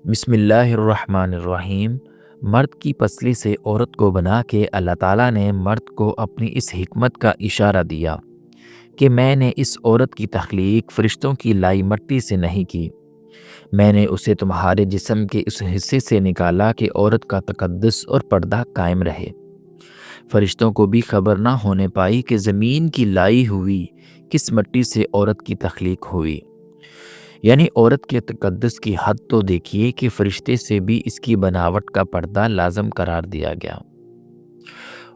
بسم اللہ الرحمن الرحیم۔ مرد کی پسلی سے عورت کو بنا کے اللہ تعالیٰ نے مرد کو اپنی اس حکمت کا اشارہ دیا کہ میں نے اس عورت کی تخلیق فرشتوں کی لائی مٹی سے نہیں کی، میں نے اسے تمہارے جسم کے اس حصے سے نکالا کہ عورت کا تقدس اور پردہ قائم رہے۔ فرشتوں کو بھی خبر نہ ہونے پائی کہ زمین کی لائی ہوئی کس مٹی سے عورت کی تخلیق ہوئی۔ یعنی عورت کے تقدس کی حد تو دیکھیے کہ فرشتے سے بھی اس کی بناوٹ کا پردہ لازم قرار دیا گیا،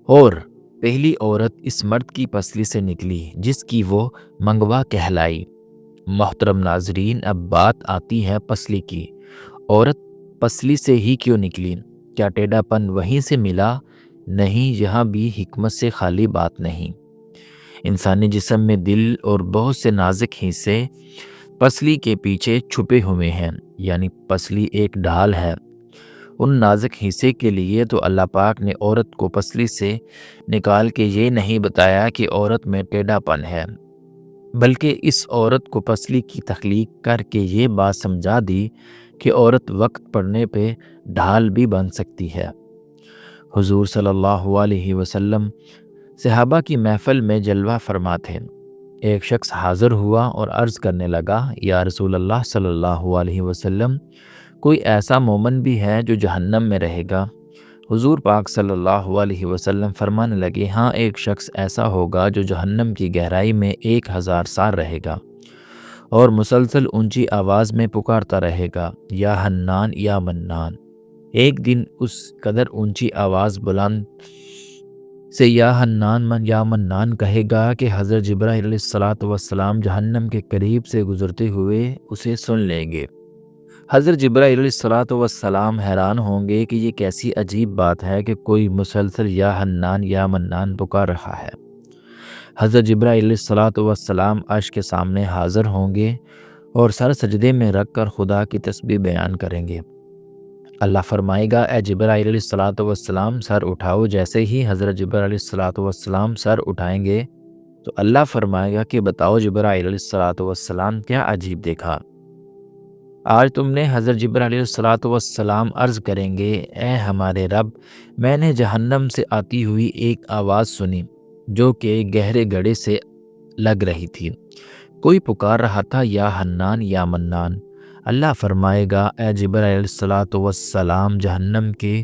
اور پہلی عورت اس مرد کی پسلی سے نکلی جس کی وہ منگوا کہلائی۔ محترم ناظرین، اب بات آتی ہے پسلی کی۔ عورت پسلی سے ہی کیوں نکلی؟ کیا ٹیڑھا پن وہیں سے ملا؟ نہیں، یہاں بھی حکمت سے خالی بات نہیں۔ انسانی جسم میں دل اور بہت سے نازک حصے پسلی کے پیچھے چھپے ہوئے ہیں، یعنی پسلی ایک ڈھال ہے۔ ان نازک حصے کے لیے تو اللہ پاک نے عورت کو پسلی سے نکال کے یہ نہیں بتایا کہ عورت میں ٹیڑھا پن ہے، بلکہ اس عورت کو پسلی کی تخلیق کر کے یہ بات سمجھا دی کہ عورت وقت پڑنے پہ ڈھال بھی بن سکتی ہے۔ حضور صلی اللہ علیہ وسلم صحابہ کی محفل میں جلوہ فرما تھے۔ ایک شخص حاضر ہوا اور عرض کرنے لگا، یا رسول اللہ صلی اللہ علیہ وسلم، کوئی ایسا مومن بھی ہے جو جہنم میں رہے گا؟ حضور پاک صلی اللہ علیہ وسلم فرمانے لگے، ہاں، ایک شخص ایسا ہوگا جو جہنم کی گہرائی میں 1000 سال رہے گا اور مسلسل اونچی آواز میں پکارتا رہے گا، یا حنان یا منان۔ ایک دن اس قدر اونچی آواز بلند سے یا حنان یا منان کہے گا کہ حضرت جبرائیل علیہ السلام جہنم کے قریب سے گزرتے ہوئے اسے سن لیں گے۔ حضرت جبرائیل علیہ السلام حیران ہوں گے کہ یہ کیسی عجیب بات ہے کہ کوئی مسلسل یا حنان یا منان پکار رہا ہے۔ حضرت جبرائیل علیہ السلام عرش کے سامنے حاضر ہوں گے اور سر سجدے میں رکھ کر خدا کی تسبیح بیان کریں گے۔ اللہ فرمائے گا، اے جبرائیل علیہ السلام سر اٹھاؤ۔ جیسے ہی حضرت جبرائیل علیہ السلام سر اٹھائیں گے تو اللہ فرمائے گا کہ بتاؤ جبرائیل علیہ السلام، کیا عجیب دیکھا؟ آج تم نے؟ حضرت جبرائیل علیہ السلام عرض کریں گے، اے ہمارے رب، میں نے جہنم سے آتی ہوئی ایک آواز سنی جو کہ گہرے گڑھے سے لگ رہی تھی، کوئی پکار رہا تھا یا حنان یا منان۔ اللہ فرمائے گا، اے جبرائیل علیہ السلام، جہنم کے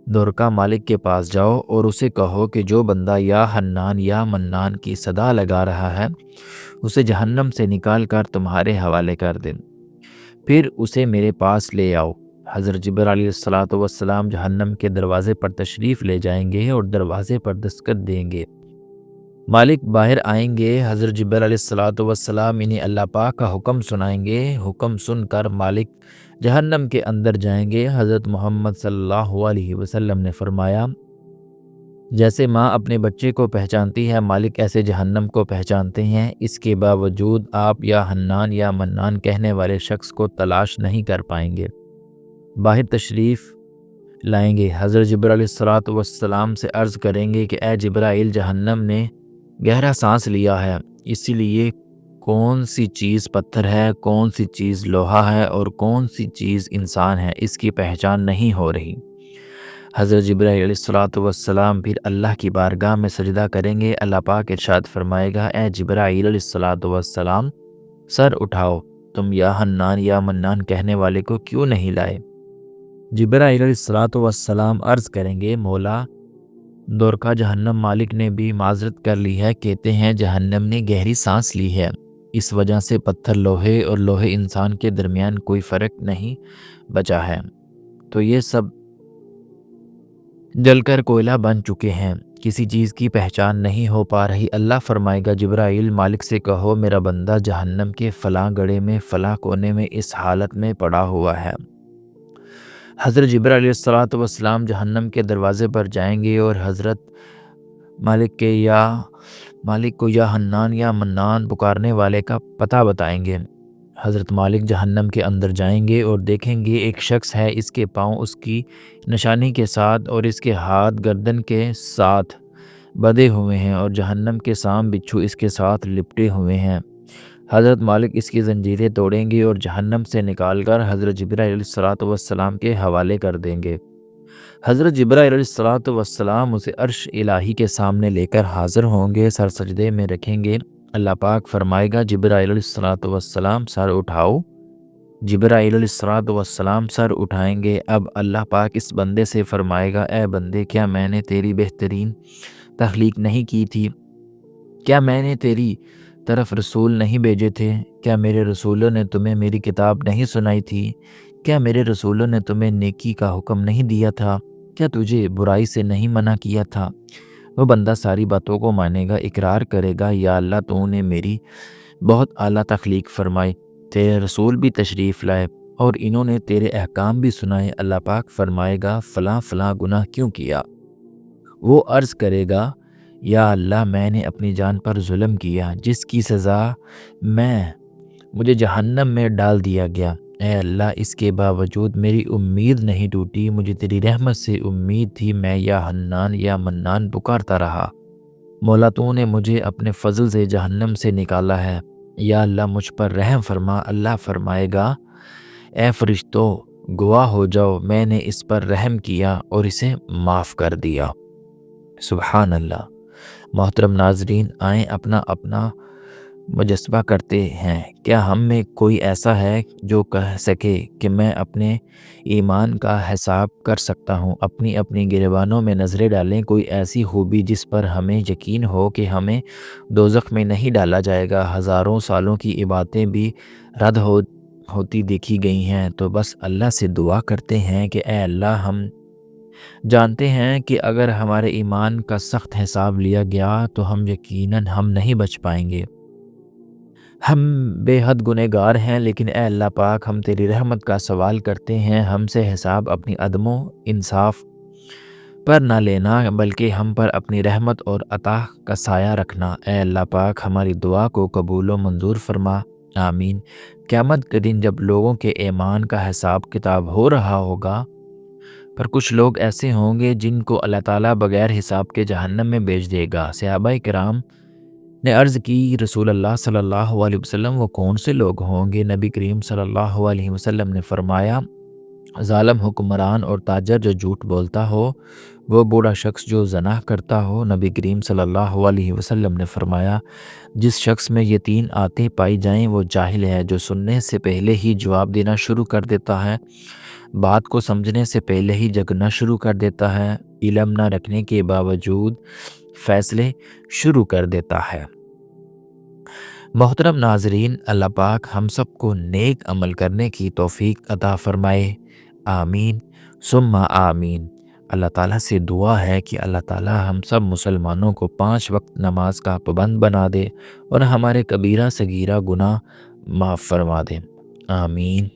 دورکا مالک کے پاس جاؤ اور اسے کہو کہ جو بندہ یا حنان یا منان کی صدا لگا رہا ہے اسے جہنم سے نکال کر تمہارے حوالے کر دیں، پھر اسے میرے پاس لے آؤ۔ حضرت جبرائیل علیہ السلام جہنم کے دروازے پر تشریف لے جائیں گے اور دروازے پر دستک دیں گے۔ مالک باہر آئیں گے، حضرت جبرائیل علیہ السلام انہیں اللہ پاک کا حکم سنائیں گے۔ حکم سن کر مالک جہنم کے اندر جائیں گے۔ حضرت محمد صلی اللہ علیہ وسلم نے فرمایا، جیسے ماں اپنے بچے کو پہچانتی ہے، مالک ایسے جہنم کو پہچانتے ہیں۔ اس کے باوجود آپ یا حنان یا منان کہنے والے شخص کو تلاش نہیں کر پائیں گے۔ باہر تشریف لائیں گے، حضرت جبرائیل علیہ السلام سے عرض کریں گے کہ اے جبرائیل، جہنم نے گہرا سانس لیا ہے، اسی لیے کون سی چیز پتھر ہے، کون سی چیز لوہا ہے اور کون سی چیز انسان ہے، اس کی پہچان نہیں ہو رہی۔ حضرت جبرائیل علیہ السلام پھر اللہ کی بارگاہ میں سجدہ کریں گے۔ اللہ پاک ارشاد فرمائے گا، اے جبرائیل علیہ السلام، سر اٹھاؤ، تم یا حنان یا منان کہنے والے کو کیوں نہیں لائے؟ جبرائیل علیہ السلام عرض کریں گے، مولا، دورکا جہنم مالک نے بھی معذرت کر لی ہے، کہتے ہیں جہنم نے گہری سانس لی ہے، اس وجہ سے پتھر لوہے اور لوہے انسان کے درمیان کوئی فرق نہیں بچا ہے، تو یہ سب جل کر کوئلہ بن چکے ہیں، کسی چیز کی پہچان نہیں ہو پا رہی۔ اللہ فرمائے گا، جبرائیل، مالک سے کہو میرا بندہ جہنم کے فلاں گڑھے میں فلاں کونے میں اس حالت میں پڑا ہوا ہے۔ حضرت جبرائیل علیہ السلام جہنم کے دروازے پر جائیں گے اور حضرت مالک کو یا حنان یا منان پکارنے والے کا پتہ بتائیں گے۔ حضرت مالک جہنم کے اندر جائیں گے اور دیکھیں گے ایک شخص ہے، اس کے پاؤں اس کی نشانی کے ساتھ اور اس کے ہاتھ گردن کے ساتھ بدے ہوئے ہیں اور جہنم کے سام بچھو اس کے ساتھ لپٹے ہوئے ہیں۔ حضرت مالک اس کی زنجیریں توڑیں گے اور جہنم سے نکال کر حضرت جبرائیل علیہ الصلاۃ والسلام کے حوالے کر دیں گے۔ حضرت جبرائیل علیہ الصلاۃ والسلام اسے عرش الہی کے سامنے لے کر حاضر ہوں گے، سر سجدے میں رکھیں گے۔ اللہ پاک فرمائے گا جبرائیل علیہ الصلاۃ والسلام سر اٹھاؤ۔ جبرائیل علیہ الصلاۃ والسلام سر اٹھائیں گے۔ اب اللہ پاک اس بندے سے فرمائے گا، اے بندے، کیا میں نے تیری بہترین تخلیق نہیں کی تھی؟ کیا میں نے تیری طرف رسول نہیں بھیجے تھے؟ کیا میرے رسولوں نے تمہیں میری کتاب نہیں سنائی تھی؟ کیا میرے رسولوں نے تمہیں نیکی کا حکم نہیں دیا تھا؟ کیا تجھے برائی سے نہیں منع کیا تھا؟ وہ بندہ ساری باتوں کو مانے گا، اقرار کرے گا، یا اللہ تو نے میری بہت اعلیٰ تخلیق فرمائی، تیرے رسول بھی تشریف لائے اور انہوں نے تیرے احکام بھی سنائے۔ اللہ پاک فرمائے گا فلاں فلاں گناہ کیوں کیا؟ وہ عرض کرے گا، یا اللہ میں نے اپنی جان پر ظلم کیا جس کی سزا مجھے جہنم میں ڈال دیا گیا۔ اے اللہ، اس کے باوجود میری امید نہیں ٹوٹی، مجھے تیری رحمت سے امید تھی، میں یا حنان یا منان پکارتا رہا۔ مولا تو نے مجھے اپنے فضل سے جہنم سے نکالا ہے، یا اللہ مجھ پر رحم فرما۔ اللہ فرمائے گا، اے فرشتوں گواہ ہو جاؤ، میں نے اس پر رحم کیا اور اسے معاف کر دیا۔ سبحان اللہ۔ محترم ناظرین، آئیں اپنا اپنا مجسمہ کرتے ہیں۔ کیا ہم میں کوئی ایسا ہے جو کہہ سکے کہ میں اپنے ایمان کا حساب کر سکتا ہوں؟ اپنی اپنی گریبانوں میں نظریں ڈالیں، کوئی ایسی خوبی جس پر ہمیں یقین ہو کہ ہمیں دوزخ میں نہیں ڈالا جائے گا۔ ہزاروں سالوں کی عبادتیں بھی رد ہوتی دیکھی گئی ہیں، تو بس اللہ سے دعا کرتے ہیں کہ اے اللہ، ہم جانتے ہیں کہ اگر ہمارے ایمان کا سخت حساب لیا گیا تو یقیناً ہم نہیں بچ پائیں گے۔ ہم بے حد گنہگار ہیں، لیکن اے اللہ پاک، ہم تیری رحمت کا سوال کرتے ہیں، ہم سے حساب اپنی عدم و انصاف پر نہ لینا، بلکہ ہم پر اپنی رحمت اور عطا کا سایہ رکھنا۔ اے اللہ پاک، ہماری دعا کو قبول و منظور فرما، آمین۔ قیامت کے دن جب لوگوں کے ایمان کا حساب کتاب ہو رہا ہوگا، پر کچھ لوگ ایسے ہوں گے جن کو اللہ تعالیٰ بغیر حساب کے جہنم میں بھیج دے گا۔ صحابہ کرام نے عرض کی، رسول اللہ صلی اللہ علیہ وسلم، وہ کون سے لوگ ہوں گے؟ نبی کریم صلی اللہ علیہ وسلم نے فرمایا، ظالم حکمران اور تاجر جو جھوٹ بولتا ہو، وہ بوڑھا شخص جو زنا کرتا ہو۔ نبی کریم صلی اللہ علیہ وسلم نے فرمایا، جس شخص میں یہ تین آتیں پائی جائیں وہ جاہل ہے، جو سننے سے پہلے ہی جواب دینا شروع کر دیتا ہے، بات کو سمجھنے سے پہلے ہی جگنا شروع کر دیتا ہے، علم نہ رکھنے کے باوجود فیصلے شروع کر دیتا ہے۔ محترم ناظرین، اللہ پاک ہم سب کو نیک عمل کرنے کی توفیق عطا فرمائے، آمین ثم آمین۔ اللہ تعالیٰ سے دعا ہے کہ اللہ تعالیٰ ہم سب مسلمانوں کو 5 وقت نماز کا پابند بنا دے اور ہمارے کبیرہ صغیرہ گناہ معاف فرما دے، آمین۔